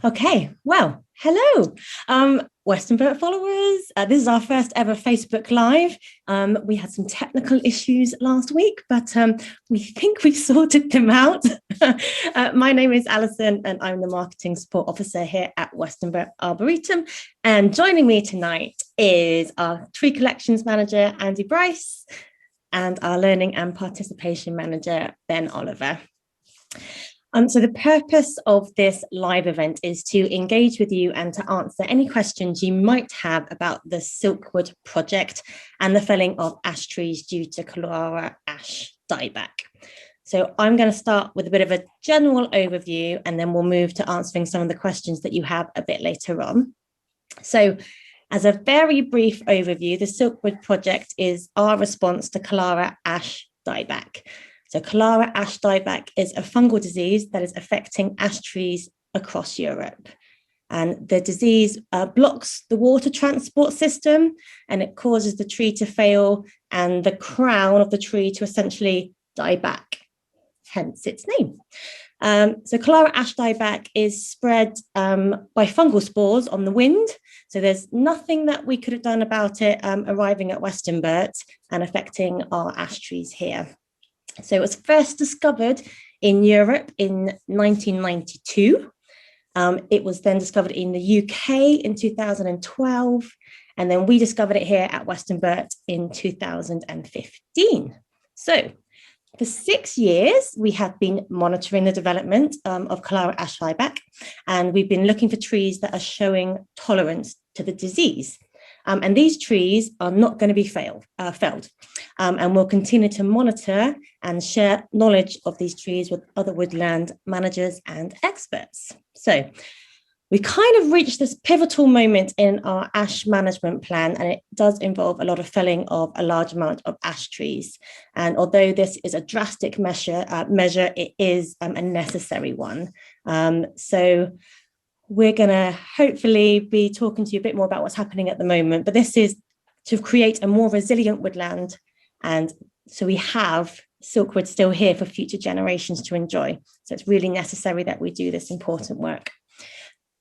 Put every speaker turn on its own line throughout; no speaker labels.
Okay, well, hello, Western Burt followers. This is our first ever Facebook Live. We had some technical issues last week, but we think we've sorted them out. My name is Alison, and I'm the Marketing Support Officer here at Western Burt Arboretum. And joining me tonight is our Tree Collections Manager, Andy Bryce, and our Learning and Participation Manager, Ben Oliver. So the purpose of this live event is to engage with you and to answer any questions you might have about the Silkwood project and the felling of ash trees due to Calara Ash Dieback. So I'm going to start with a bit of a general overview, and then we'll move to answering some of the questions that you have a bit later on. So as a very brief overview, the Silkwood project is our response to Calara Ash Dieback. So Calara Ash Dieback is a fungal disease that is affecting ash trees across Europe. And the disease blocks the water transport system, and it causes the tree to fail and the crown of the tree to essentially die back, hence its name. So Calara Ash Dieback is spread by fungal spores on the wind. So there's nothing that we could have done about it arriving at Western Burt and affecting our ash trees here. So it was first discovered in Europe in 1992. It was then discovered in the UK in 2012, and then we discovered it here at Western Burt in 2015. So for 6 years, we have been monitoring the development of Calara Ash Dieback, and we've been looking for trees that are showing tolerance to the disease. And these trees are not going to be felled. And we'll continue to monitor and share knowledge of these trees with other woodland managers and experts. So we kind of reached this pivotal moment in our ash management plan, and it does involve a lot of felling of a large amount of ash trees. And although this is a drastic measure, it is a necessary one. So we're going to hopefully be talking to you a bit more about what's happening at the moment, but this is to create a more resilient woodland. And so we have Silkwood still here for future generations to enjoy. So it's really necessary that we do this important work.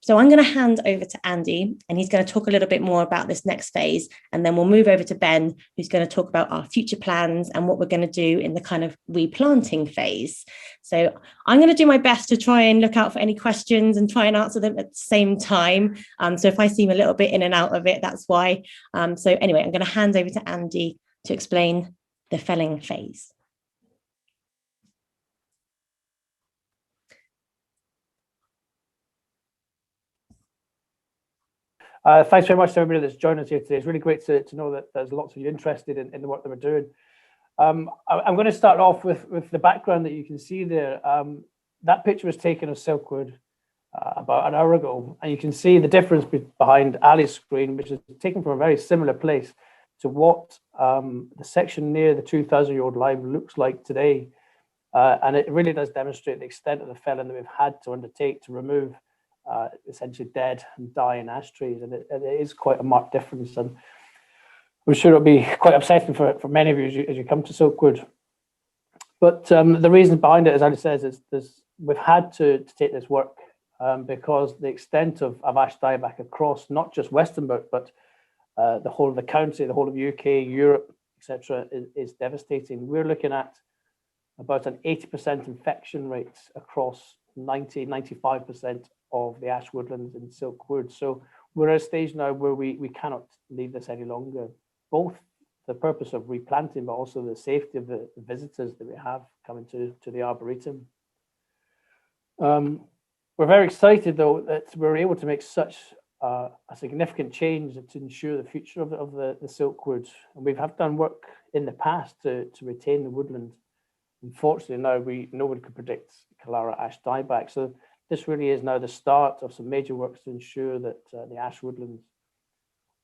So I'm going to hand over to Andy, and he's going to talk a little bit more about this next phase. And then we'll move over to Ben, who's going to talk about our future plans and what we're going to do in the kind of replanting phase. So I'm going to do my best to try and look out for any questions and try and answer them at the same time. So if I seem a little bit in and out of it, that's why. So anyway, I'm going to hand over to Andy to explain the felling phase.
Thanks very much to everybody that's joined us here today. It's really great to know that there's lots of you interested in the work that we're doing. I'm going to start off with the background that you can see there. That picture was taken of Silkwood about an hour ago, and you can see the difference behind Ali's screen, which is taken from a very similar place to what the section near the 2,000-year-old lime looks like today. And it really does demonstrate the extent of the felling that we've had to undertake to remove essentially dead and dying ash trees, and it is quite a marked difference, and I'm sure it'll be quite upsetting for many of you as you come to Silkwood. But the reason behind it, as Ali says, is we've had to take this work because the extent of ash dieback across not just Western Burt, but the whole of the county, the whole of UK, Europe, etc., is devastating. We're looking at about an 80% infection rate across 95% of the ash woodlands in Silkwood. So we're at a stage now where we cannot leave this any longer, both the purpose of replanting, but also the safety of the visitors that we have coming to the Arboretum. We're very excited, though, that we're able to make such a significant change to ensure the future of the Silkwood. And we have done work in the past to retain the woodland. Unfortunately, now no one could predict Calara Ash Dieback. So this really is now the start of some major works to ensure that the ash woodlands,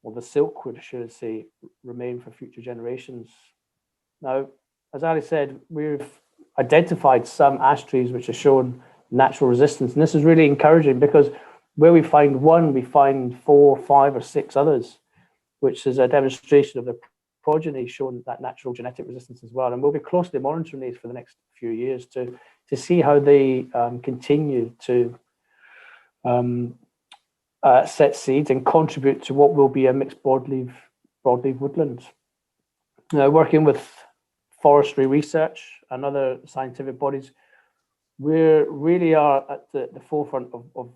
or the Silkwood, I should say, remain for future generations. Now, as Ali said, we've identified some ash trees which are shown natural resistance, and this is really encouraging because where we find one, we find 4, 5, or 6 others, which is a demonstration of the progeny showing that natural genetic resistance as well. And we'll be closely monitoring these for the next few years to see how they continue to set seeds and contribute to what will be a mixed broadleaf woodland. Working with forestry research and other scientific bodies, we really are at the forefront of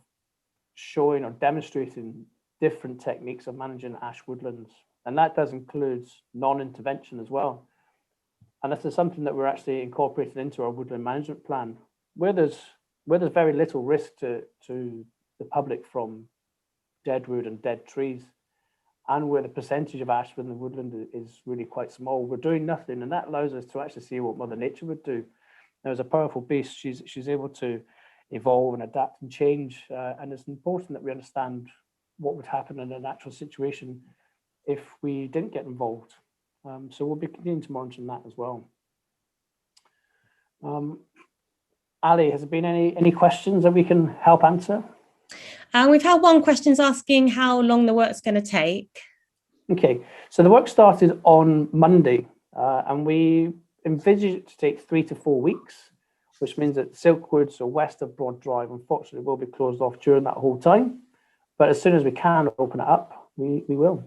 showing or demonstrating different techniques of managing ash woodlands. And that does include non-intervention as well. And this is something that we're actually incorporating into our woodland management plan, where there's very little risk to the public from dead wood and dead trees, and where the percentage of ash within the woodland is really quite small. We're doing nothing, and that allows us to actually see what Mother Nature would do. Now, as a powerful beast, she's able to evolve and adapt and change, and it's important that we understand what would happen in a natural situation if we didn't get involved. So we'll be continuing to monitor that as well. Ali, has there been any questions that we can help answer?
We've had one question asking how long the work's going to take. Okay,
so the work started on Monday, and we envisage it to take 3 to 4 weeks, which means that Silkwood, so west of Broad Drive, unfortunately will be closed off during that whole time. But as soon as we can open it up, we will.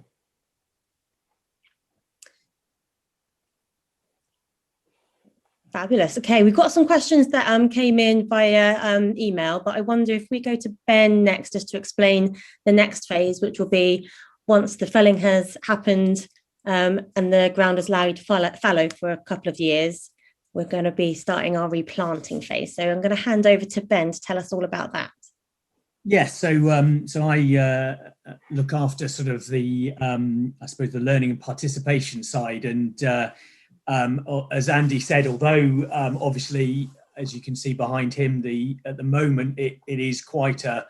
Fabulous. Okay, we've got some questions that came in via email, but I wonder if we go to Ben next, just to explain the next phase, which will be once the felling has happened and the ground is allowed to fallow for a couple of years, we're going to be starting our replanting phase. So I'm going to hand over to Ben to tell us all about that.
Yes, so I look after sort of the, I suppose, the learning and participation side, and as Andy said, although obviously, as you can see behind him, at the moment it is quite a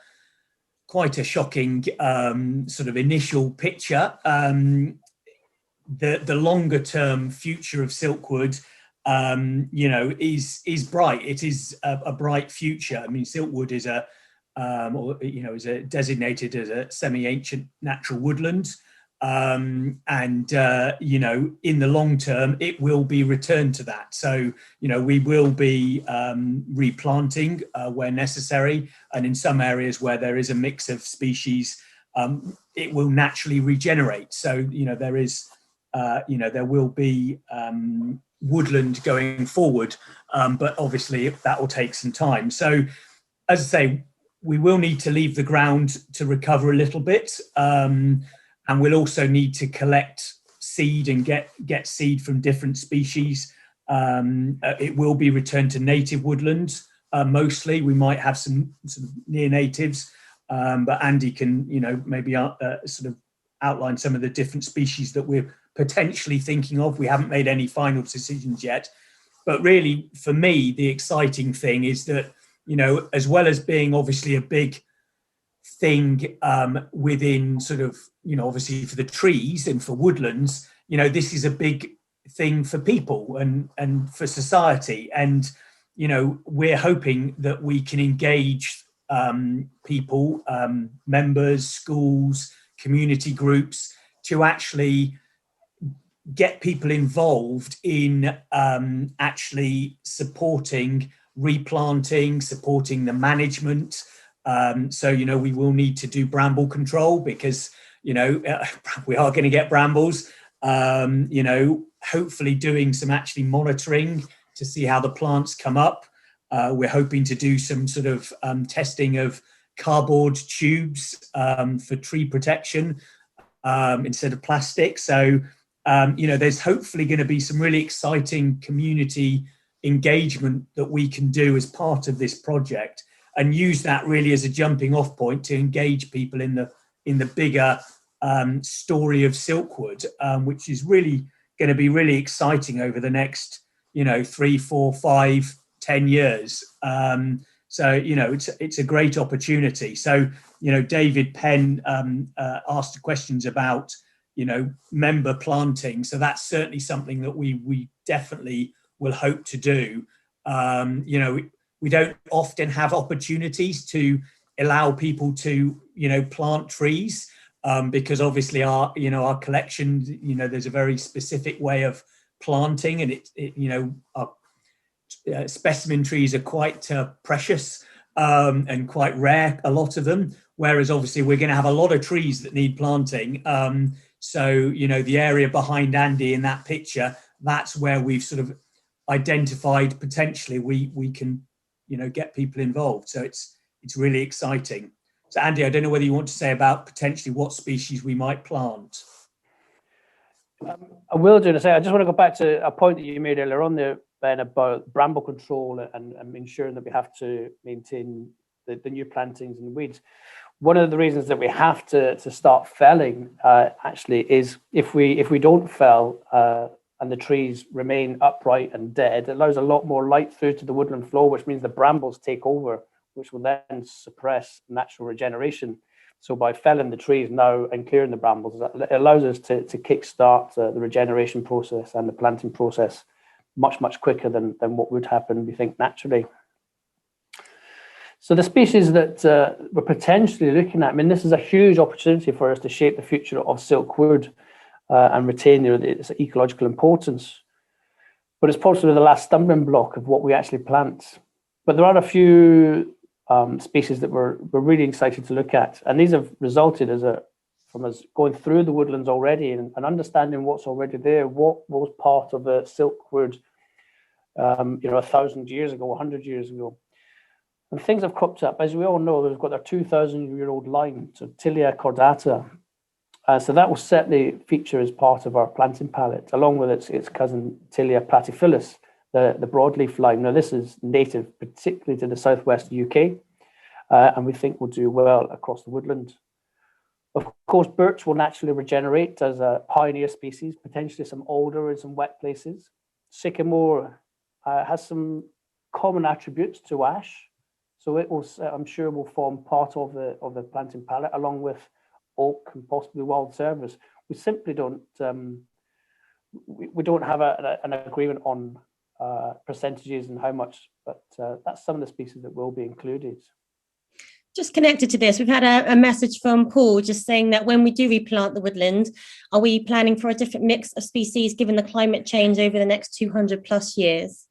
shocking sort of initial picture. The longer term future of Silkwood, is bright. It is a bright future. I mean, Silkwood is is designated as a semi-ancient natural woodland. In the long term, it will be returned to that. So, we will be replanting where necessary, and in some areas where there is a mix of species, it will naturally regenerate. So, there will be woodland going forward, but obviously that will take some time. So, as I say, we will need to leave the ground to recover a little bit. And we'll also need to collect seed and get seed from different species. It will be returned to native woodlands mostly. We might have some sort of near natives, but Andy can, maybe sort of outline some of the different species that we're potentially thinking of. We haven't made any final decisions yet, but really, for me, the exciting thing is that, as well as being obviously a big thing within sort of, obviously for the trees and for woodlands, this is a big thing for people and for society. And, we're hoping that we can engage people, members, schools, community groups, to actually get people involved in actually supporting replanting, supporting the management. So, we will need to do bramble control because, we are going to get brambles, hopefully doing some actually monitoring to see how the plants come up. We're hoping to do some sort of testing of cardboard tubes for tree protection instead of plastic. So, there's hopefully going to be some really exciting community engagement that we can do as part of this project, and use that really as a jumping off point to engage people in the bigger story of Silkwood, which is really going to be really exciting over the next 3, 4, 5, 10 years. So it's a great opportunity. So David Penn asked questions about member planting. So that's certainly something that we definitely will hope to do. We don't often have opportunities to allow people to, plant trees because obviously our collection, there's a very specific way of planting, and our specimen trees are quite precious. and quite rare, a lot of them. Whereas obviously we're going to have a lot of trees that need planting. So, you know, the area behind Andy in that picture, that's where we've sort of identified potentially we can, you know, get people involved. So it's really exciting. So Andy, I don't know whether you want to say about potentially what species we might plant.
I will do in a second. I just want to go back to a point that you made earlier on there, Ben, about bramble control and ensuring that we have to maintain the new plantings and weeds. One of the reasons that we have to start felling actually is if we don't fell and the trees remain upright and dead, it allows a lot more light through to the woodland floor, which means the brambles take over, which will then suppress natural regeneration. So by felling the trees now and clearing the brambles, it allows us to kickstart the regeneration process and the planting process much quicker than what would happen, we think, naturally. So the species that we're potentially looking at, I mean, this is a huge opportunity for us to shape the future of Silkwood and retain its ecological importance. But it's possibly the last stumbling block of what we actually plant. But there are a few species that we're really excited to look at. And these have resulted from us going through the woodlands already and understanding what's already there, what was part of the Silkwood, 1,000 years ago, 100 years ago. And things have cropped up. As we all know, we've got our 2,000-year-old line, so Tilia cordata. So that will certainly feature as part of our planting palette, along with its cousin Tilia platyphilus, the broadleaf lime. Now, this is native, particularly to the southwest UK, and we think will do well across the woodland. Of course, birch will naturally regenerate as a pioneer species, potentially some alder in some wet places. Sycamore has some common attributes to ash, so it will, I'm sure, will form part of the planting palette, along with oak and possibly wild service. We simply don't we don't have an agreement on percentages and how much, but that's some of the species that will be included.
Just connected to this, we've had a message from Paul just saying that when we do replant the woodland, are we planning for a different mix of species given the climate change over the next 200 plus years?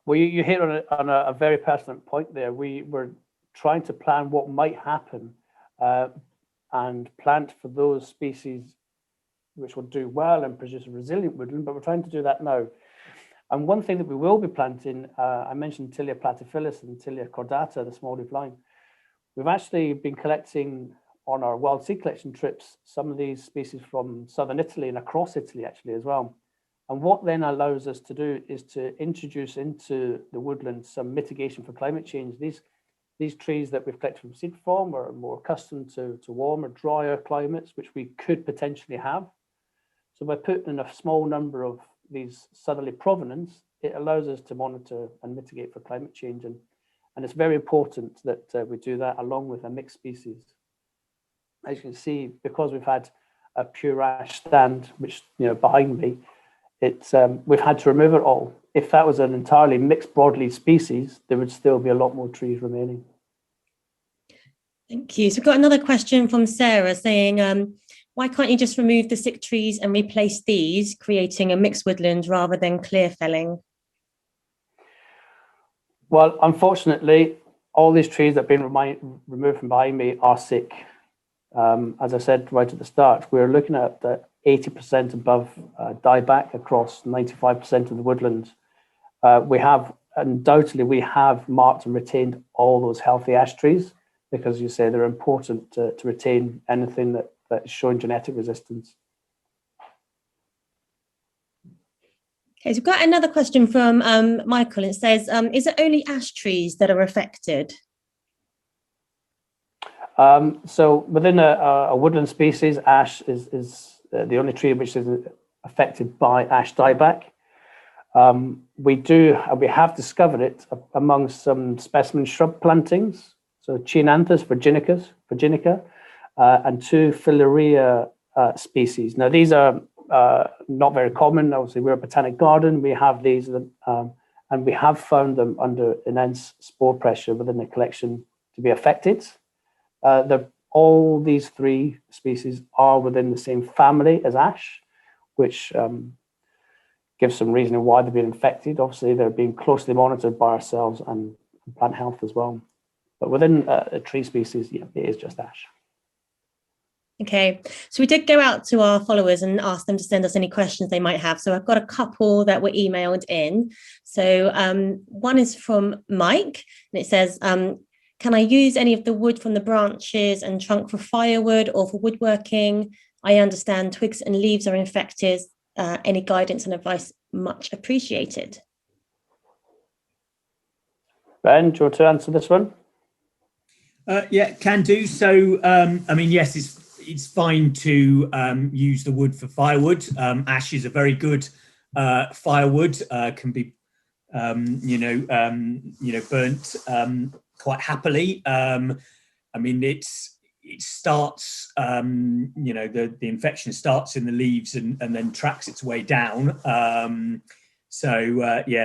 Well, you hit on a very pertinent point there. We're trying to plan what might happen and plant for those species which will do well and produce a resilient woodland, but we're trying to do that now. And one thing that we will be planting, I mentioned Tilia platyphilus and Tilia cordata, the small leaf lime. We've actually been collecting on our wild seed collection trips some of these species from southern Italy and across Italy actually as well. And what then allows us to do is to introduce into the woodland some mitigation for climate change. These trees that we've collected from seed form are more accustomed to warmer, drier climates, which we could potentially have. So by putting in a small number of these southerly provenance, it allows us to monitor and mitigate for climate change. And it's very important that we do that along with a mixed species. As you can see, because we've had a pure ash stand, which, behind me, we've had to remove it all. If that was an entirely mixed broadleaf species, there would still be a lot more trees remaining.
Thank you. So we've got another question from Sarah saying, why can't you just remove the sick trees and replace these, creating a mixed woodland rather than clear felling?
Well, unfortunately, all these trees that have been removed from behind me are sick. As I said right at the start, we're looking at 80% above dieback across 95% of the woodlands. We have marked and retained all those healthy ash trees because, you say, they're important to retain anything that is showing genetic resistance.
Okay, so we've got another question from Michael. It says, is it only ash trees that are affected?
So within a woodland species, ash is the only tree which is affected by ash dieback. We have discovered it among some specimen shrub plantings. So Chiananthus virginica and two Filaria species. Now these are not very common. Obviously, we're a botanic garden. We have these, and we have found them under immense spore pressure within the collection to be affected. All these three species are within the same family as ash, which gives some reasoning why they've been infected. Obviously, they're being closely monitored by ourselves and plant health as well. But within a tree species, yeah, it is just ash.
Okay, so we did go out to our followers and ask them to send us any questions they might have. So I've got a couple that were emailed in. So one is from Mike, and it says, can I use any of the wood from the branches and trunk for firewood or for woodworking? I understand twigs and leaves are infected. Any guidance and advice much appreciated.
Ben, do you want to answer this one?
Yeah, can do. So, I mean, yes, it's fine to use the wood for firewood. Ash is a very good firewood. Can be, burnt quite happily. I mean, it starts, the infection starts in the leaves and then tracks its way down. Yeah,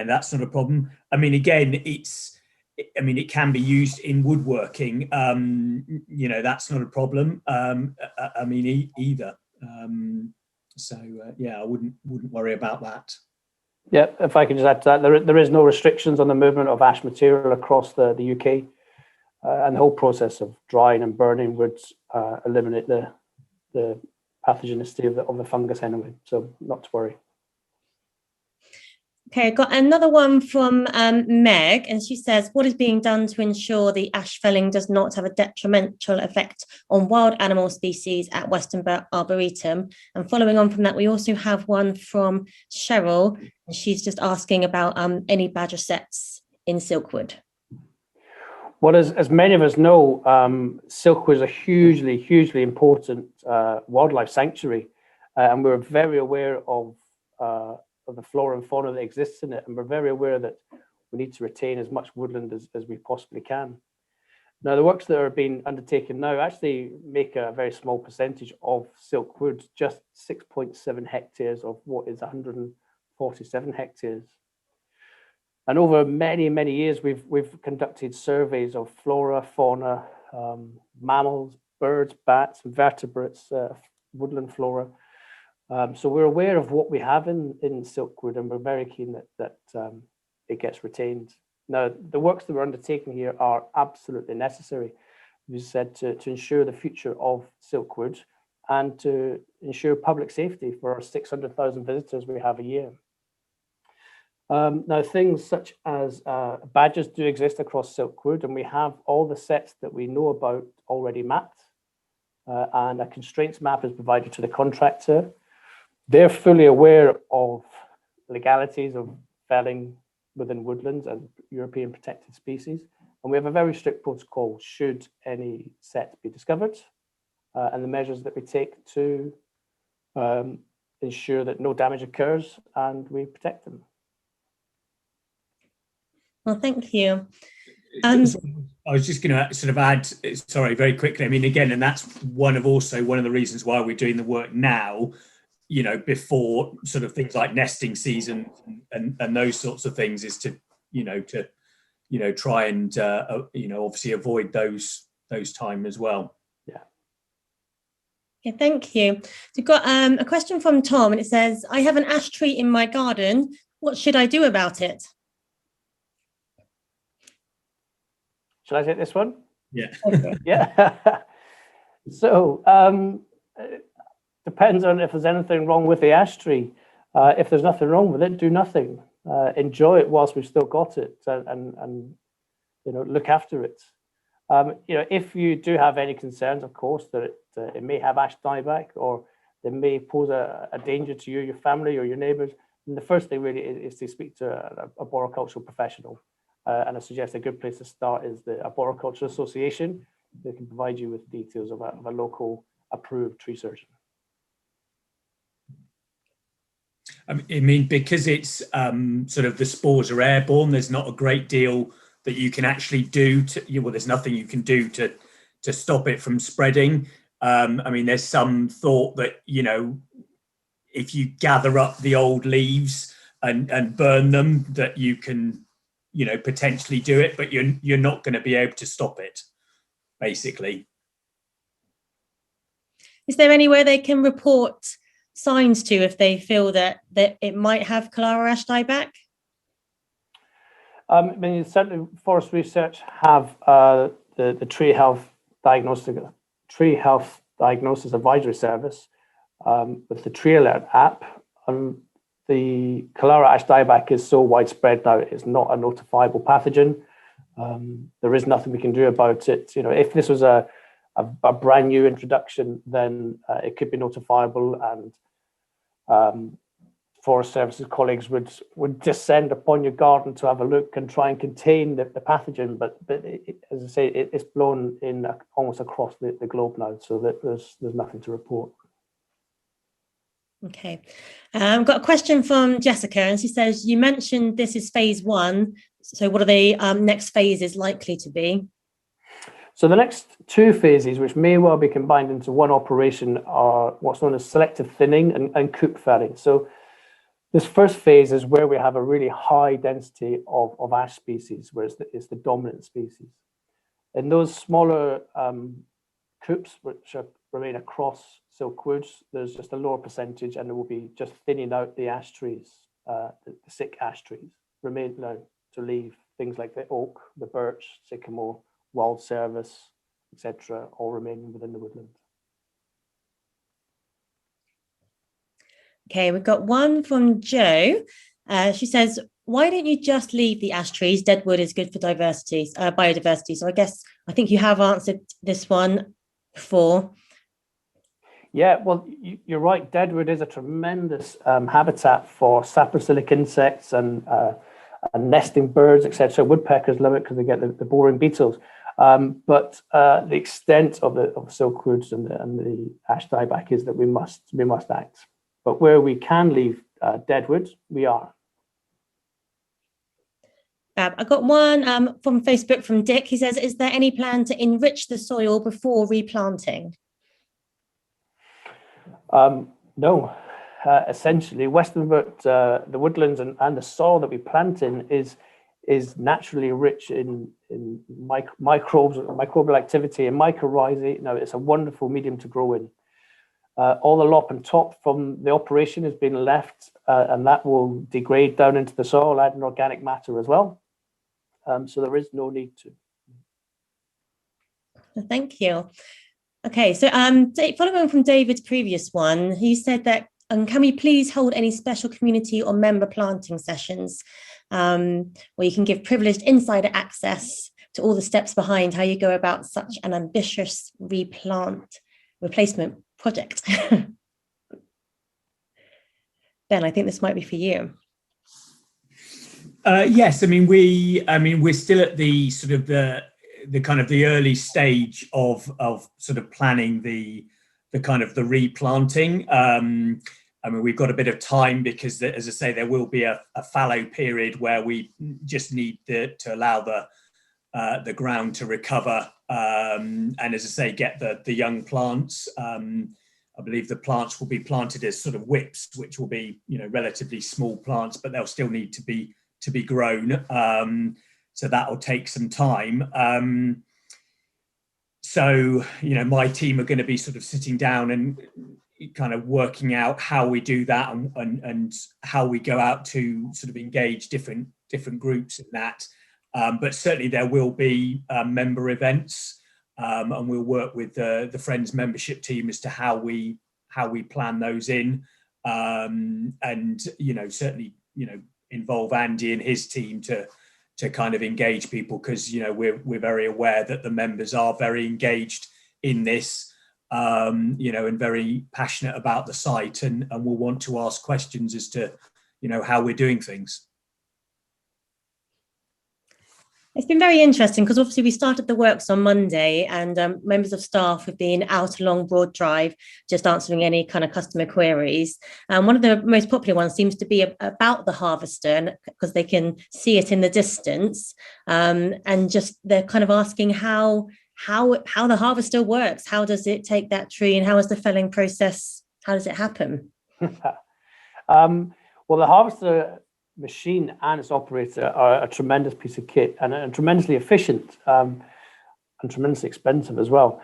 that's not a problem. I mean, again, it can be used in woodworking. That's not a problem. Either. Yeah, I wouldn't worry about that.
Yeah, if I can just add to that, there is no restrictions on the movement of ash material across the UK, and the whole process of drying and burning would eliminate the pathogenicity of the fungus anyway. So not to worry.
Okay, got another one from Meg, and she says, what is being done to ensure the ash felling does not have a detrimental effect on wild animal species at Westonbirt Arboretum? And following on from that, we also have one from Cheryl, and she's just asking about any badger setts in Silkwood.
Well, as many of us know, Silkwood is a hugely, hugely important wildlife sanctuary, and we're very aware of the flora and fauna that exists in it, and we're very aware that we need to retain as much woodland as we possibly can. Now, the works that are being undertaken now actually make a very small percentage of Silkwood, just 6.7 hectares of what is 147 hectares. And over many, many years, we've conducted surveys of flora, fauna, mammals, birds, bats, invertebrates, woodland flora. So we're aware of what we have in Silkwood, and we're very keen that it gets retained. Now, the works that we're undertaking here are absolutely necessary, as you said, to ensure the future of Silkwood and to ensure public safety for our 600,000 visitors we have a year. Now, things such as badgers do exist across Silkwood, and we have all the sets that we know about already mapped, and a constraints map is provided to the contractor. They're fully aware of legalities of felling within woodlands and European protected species, and we have a very strict protocol should any set be discovered, and the measures that we take to ensure that no damage occurs and we protect them.
Well, thank you.
I was just going to sort of add, sorry, very quickly. I mean, again, and that's one of the reasons why we're doing the work now, before sort of things like nesting season and those sorts of things, is to try and obviously avoid those time as well.
Yeah.
Okay, thank you. So we've got a question from Tom, and it says, I have an ash tree in my garden. What should I do about it?
Shall I take this one?
Yeah.
Okay.
Yeah. So depends on if there's anything wrong with the ash tree. If there's nothing wrong with it, do nothing. Enjoy it whilst we've still got it, and look after it. If you do have any concerns, of course, that it may have ash dieback, or it may pose a danger to you, your family, or your neighbours, then the first thing really is to speak to a arboricultural professional. And I suggest a good place to start is the Arboriculture Association. They can provide you with details of a local approved tree surgeon.
I mean, because it's sort of the spores are airborne, there's not a great deal that you can actually do there's nothing you can do to stop it from spreading. I mean, there's some thought that, if you gather up the old leaves and burn them, that you can, potentially do it, but you're not going to be able to stop it, basically.
Is there anywhere they can report signs to if they feel that it might have Calara Ash Dieback?
I mean, certainly Forest Research have the tree health diagnosis advisory service with the Tree Alert app. The Calara Ash Dieback is so widespread now; it's not a notifiable pathogen. There is nothing we can do about it. You know, if this was a brand new introduction, then it could be notifiable, and Forest Services colleagues would descend upon your garden to have a look and try and contain the pathogen. But as I say, it's blown in almost across the globe now, so that there's nothing to report.
Okay, I've got a question from Jessica, and she says, you mentioned this is phase 1. So what are the next phases likely to be?
So the next 2 phases, which may well be combined into one operation, are what's known as selective thinning and coop felling. So this first phase is where we have a really high density of ash species, where it's the dominant species. In those smaller coops, which remain across Silkwoods, there's just a lower percentage, and it will be just thinning out the ash trees, the sick ash trees, remain now to leave things like the oak, the birch, sycamore, wild service, etc., all remaining within the woodland.
Okay, we've got one from Jo. She says, why don't you just leave the ash trees? Deadwood is good for biodiversity. So I think you have answered this one before.
Yeah, well, you're right. Deadwood is a tremendous habitat for saprophytic insects and nesting birds, etc. Woodpeckers love it because they get the boring beetles. But the extent of silkwoods and the ash dieback is that we must act. But where we can leave deadwood, we are.
I got one from Facebook from Dick. He says, is there any plan to enrich the soil before replanting?
No. Essentially, Westernbert, the woodlands and the soil that we plant in is naturally rich in microbial activity and mycorrhizae. Now, it's a wonderful medium to grow in. All the lop and top from the operation has been left, and that will degrade down into the soil, adding organic matter as well. So there is no need to.
Thank you. Okay, so following on from David's previous one, he said that, can we please hold any special community or member planting sessions where you can give privileged insider access to all the steps behind how you go about such an ambitious replacement project? Ben, I think this might be for you.
Yes, we're still at the sort of the kind of the early stage of sort of planning the kind of the replanting. We've got a bit of time because, as I say, there will be a fallow period where we just need to allow the ground to recover, and as I say, get the young plants. I believe the plants will be planted as sort of whips, which will be, relatively small plants, but they'll still need to be grown. So that will take some time. So, my team are going to be sort of sitting down and kind of working out how we do that and how we go out to sort of engage different groups in that. But certainly there will be member events, and we'll work with the Friends membership team as to how we plan those in, and certainly involve Andy and his team to kind of engage people, because we're very aware that the members are very engaged in this, and very passionate about the site, and will want to ask questions as to how we're doing things.
It's been very interesting because obviously we started the works on Monday, and members of staff have been out along Broad Drive just answering any kind of customer queries. One of the most popular ones seems to be about the harvester, because they can see it in the distance, and just they're kind of asking how the harvester works. How does it take that tree, and how is the felling process? How does it happen?
Well, the harvester machine and its operator are a tremendous piece of kit, and tremendously efficient, and tremendously expensive as well.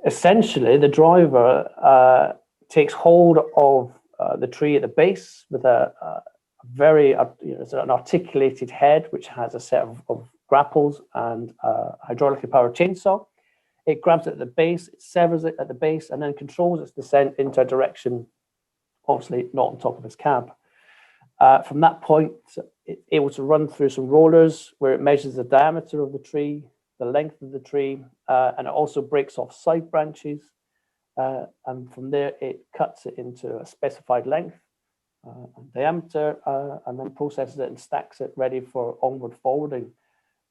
Essentially, the driver takes hold of the tree at the base with a very, it's an articulated head which has a set of grapples and a hydraulically powered chainsaw. It grabs it at the base, it severs it at the base, and then controls its descent into a direction, obviously not on top of its cab. From that point, it's able to run through some rollers where it measures the diameter of the tree, the length of the tree, and it also breaks off side branches. And from there, it cuts it into a specified length and diameter, and then processes it and stacks it ready for onward forwarding.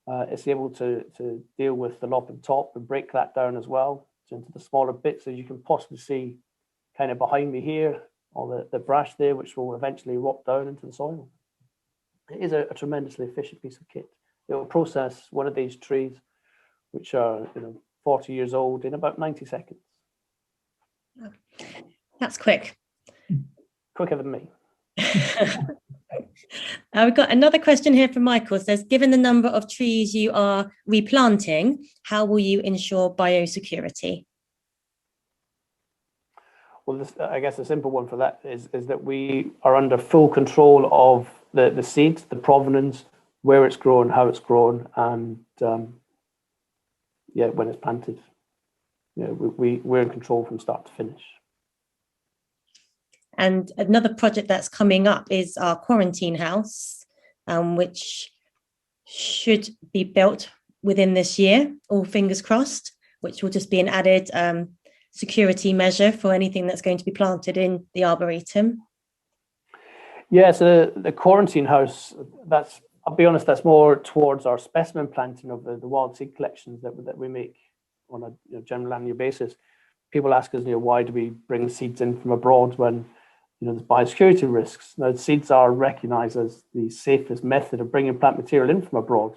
It's able to deal with the lob and top and break that down as well into the smaller bits, as you can possibly see kind of behind me here, or the brash there, which will eventually rot down into the soil. It is a tremendously efficient piece of kit. It will process one of these trees, which are 40 years old, in about 90 seconds.
That's quick.
Quicker than me.
We've got another question here from Michael. It says, given the number of trees you are replanting, how will you ensure biosecurity?
Well, I guess a simple one for that is that we are under full control of the seeds, the provenance, where it's grown, how it's grown, and when it's planted. We're in control from start to finish.
And another project that's coming up is our quarantine house, which should be built within this year, all fingers crossed, which will just be an added security measure for anything that's going to be planted in the Arboretum.
Yeah, so the quarantine house, I'll be honest, that's more towards our specimen planting of the wild seed collections that we make on a general annual basis. People ask us, why do we bring seeds in from abroad when there's biosecurity risks? Now, seeds are recognised as the safest method of bringing plant material in from abroad.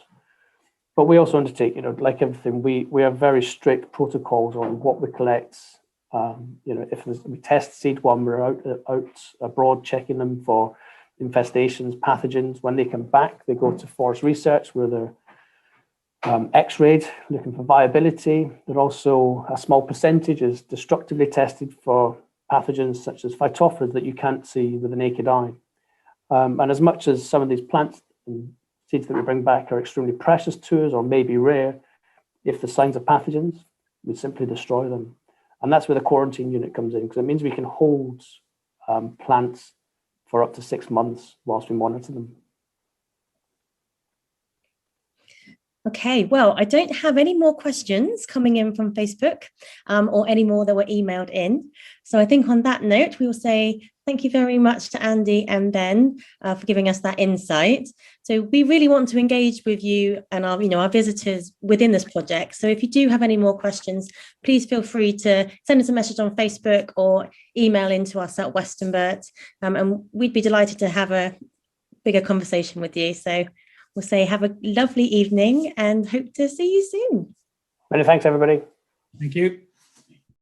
But we also undertake, like everything, we have very strict protocols on what we collect. If we test seed when we're out abroad checking them for infestations, pathogens. When they come back, they go to forest research where they're x-rayed, looking for viability. They're also, a small percentage is destructively tested for pathogens such as phytophthora that you can't see with the naked eye. And as much as some of these plants and seeds that we bring back are extremely precious to us or maybe rare, if there's signs of pathogens, we simply destroy them. And that's where the quarantine unit comes in, because it means we can hold plants for up to 6 months whilst we monitor them.
Okay, well, I don't have any more questions coming in from Facebook or any more that were emailed in. So I think on that note, we will say thank you very much to Andy and Ben for giving us that insight. So we really want to engage with you and our visitors within this project. So if you do have any more questions, please feel free to send us a message on Facebook or email into us at Westonbirt. And we'd be delighted to have a bigger conversation with you. So we'll say have a lovely evening and hope to see you soon.
Many thanks, everybody.
Thank you.